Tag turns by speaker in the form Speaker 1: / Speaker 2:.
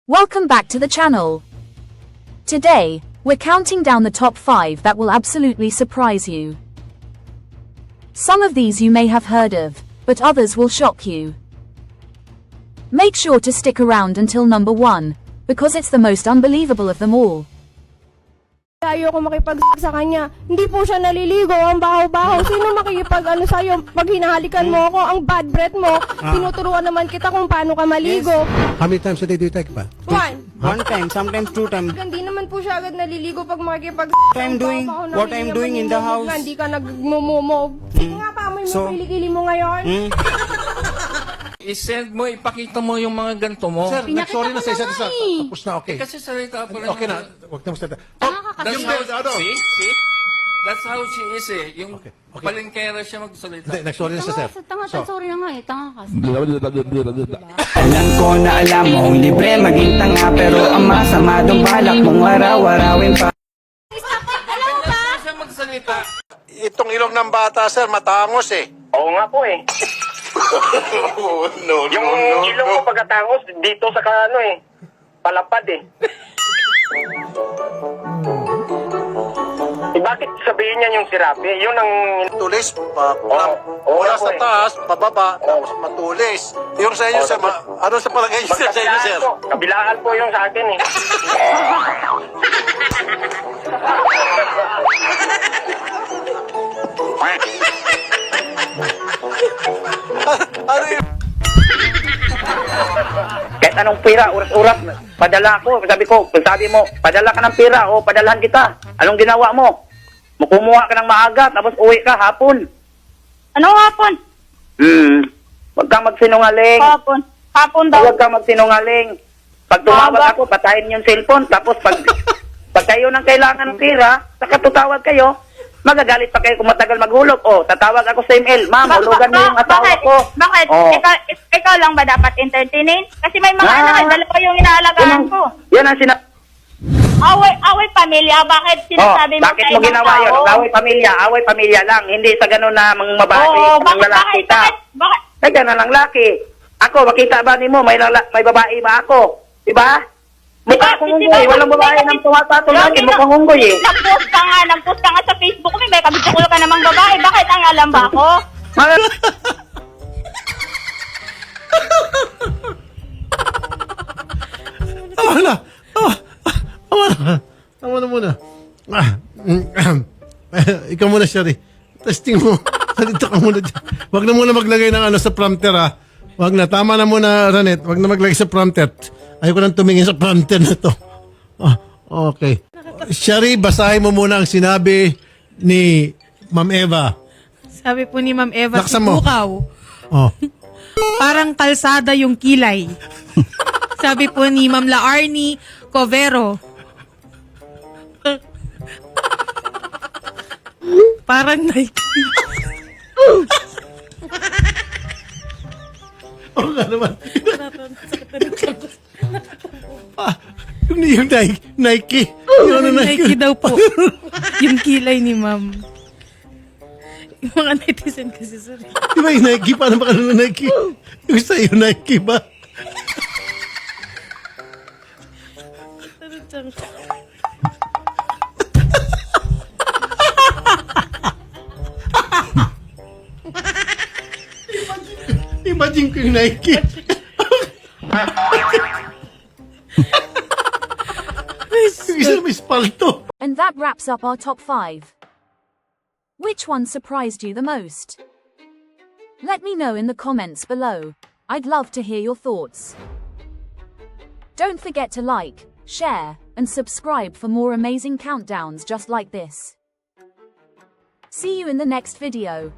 Speaker 1: Welcome back to the channel. Today, we're counting down the top 5 that will absolutely surprise you. Some of these you may have heard of, but others will shock you. Make sure to stick around until number 1, because it's the most unbelievable of them all.
Speaker 2: Ayoko makipag sa kanya. Hindi po siya naliligo, ang baho-baho. Sino makikipag sa'yo? Pag hinahalikan mo ako, ang bad breath mo, tinuturuan naman kita kung paano ka maligo.
Speaker 3: How many times a day do you take ba?
Speaker 4: One time, sometimes 2 times.
Speaker 2: Hindi naman po siya agad naliligo pag makikipag
Speaker 4: What I'm doing in the house.
Speaker 2: Hindi ka nagmumumog. Sige nga pa, may
Speaker 4: So-
Speaker 2: kilikili mo ngayon.
Speaker 5: I-send mo, ipakita mo yung mga ganito mo.
Speaker 3: Sir, nag-sorry na sa isa't isa. Tapos na, okay.
Speaker 5: Kasi salita pa rin.
Speaker 3: Okay na. Huwag na magsalita.
Speaker 5: That's
Speaker 3: Yung
Speaker 5: how, see? That's how she is eh. Yung
Speaker 3: Okay.
Speaker 5: palengkera siya magsalita.
Speaker 3: Hindi, nag-sorry na sa sir.
Speaker 6: Sorry na nga eh, tanga ka.
Speaker 4: Alam ko na alam mong libre maging tanga, pero ang masama dong balak mong araw-arawin pa.
Speaker 5: Kanya siya magsalita.
Speaker 3: Itong ilong ng bata, sir, matangos eh.
Speaker 7: Oo nga po eh. Yung ilong ko pagkatangos dito sa palapad eh. Bakit sabihin niya yung sirapi? Yun ang...
Speaker 3: Tulis,
Speaker 7: Oo
Speaker 3: mula
Speaker 7: nga po
Speaker 3: sa
Speaker 7: eh.
Speaker 3: taas, pababa, tapos matulis. Yung sa inyo, sir, ano sa palagay niyo, sir, sa inyo, sir?
Speaker 7: Kabilaan po yung sa akin eh.
Speaker 3: Ano yun?
Speaker 7: Kahit anong pira, urat-urat, padala ko. Sabi mo, padala ka ng pira o padalahan kita. Anong ginawa mo? Kumuha ka ng maaga, tapos uwi ka hapon.
Speaker 6: Ano hapon?
Speaker 7: Huwag kang magsinungaling.
Speaker 6: Hapon. Hapon daw.
Speaker 7: Huwag kang magsinungaling. Pag tumawag ako, patayin yung cellphone. Tapos pag kayo nang kailangan ng pira, saka tutawag kayo, magagalit pa kayo kung matagal maghulog. O, tatawag ako sa email. Ma'am, hulugan mo yung asawa ko.
Speaker 6: Bakit?
Speaker 7: Oh.
Speaker 6: Ikaw lang ba dapat entertainin? Kasi may mga anak, dalawa yung inaalagaan ko.
Speaker 7: Yan ang
Speaker 6: Away pamilya, bakit sinasabi mo
Speaker 7: bakit
Speaker 6: sa
Speaker 7: mo
Speaker 6: ibang
Speaker 7: ginawa yun?
Speaker 6: tao?
Speaker 7: Away pamilya lang. Hindi sa ganun na mga babae,
Speaker 6: Oo,
Speaker 7: mga lalaki ka.
Speaker 6: bakit?
Speaker 7: Ay, ganun ang laki. Ako, makita ba ni mo, may babae ba ako? Diba? Mukha akong unggoy. Walang babae nang tumatato lang. Mukhang unggoy eh.
Speaker 6: Nag-post ka nga sa Facebook, may kabitukulo ka namang babae. Bakit ang alam ba ako?
Speaker 3: Tama na. Tama na muna. Ikaw muna, Sherry. Testing mo. Salita ka muna dyan. Huwag na muna maglagay ng sa prompter, ha. Huwag na. Tama na muna, Ranet. Huwag na maglagay sa prompter. Ayoko nang tumingin sa prompter na to. Okay. Sherry, basahin mo muna ang sinabi ni Ma'am Eva.
Speaker 8: Sabi po ni Ma'am Eva,
Speaker 3: Laksan mo.
Speaker 8: Bukaw,
Speaker 3: Oh.
Speaker 8: parang kalsada yung kilay. Sabi po ni Ma'am Laarni Covero, parang Nike.
Speaker 3: Oo nga naman. Yung Nike. Yung ano,
Speaker 8: Nike daw po. Yung kilay ni Ma'am. Yung mga netizen kasi, sorry.
Speaker 3: Di ba yung Nike? Paano ba ka ng Nike? Yung sa'yo, Nike ba? Imagine ko yung Nike. Yung isa may spalto.
Speaker 1: And that wraps up our top 5. Which one surprised you the most? Let me know in the comments below. I'd love to hear your thoughts. Don't forget to like, share, and subscribe for more amazing countdowns just like this. See you in the next video.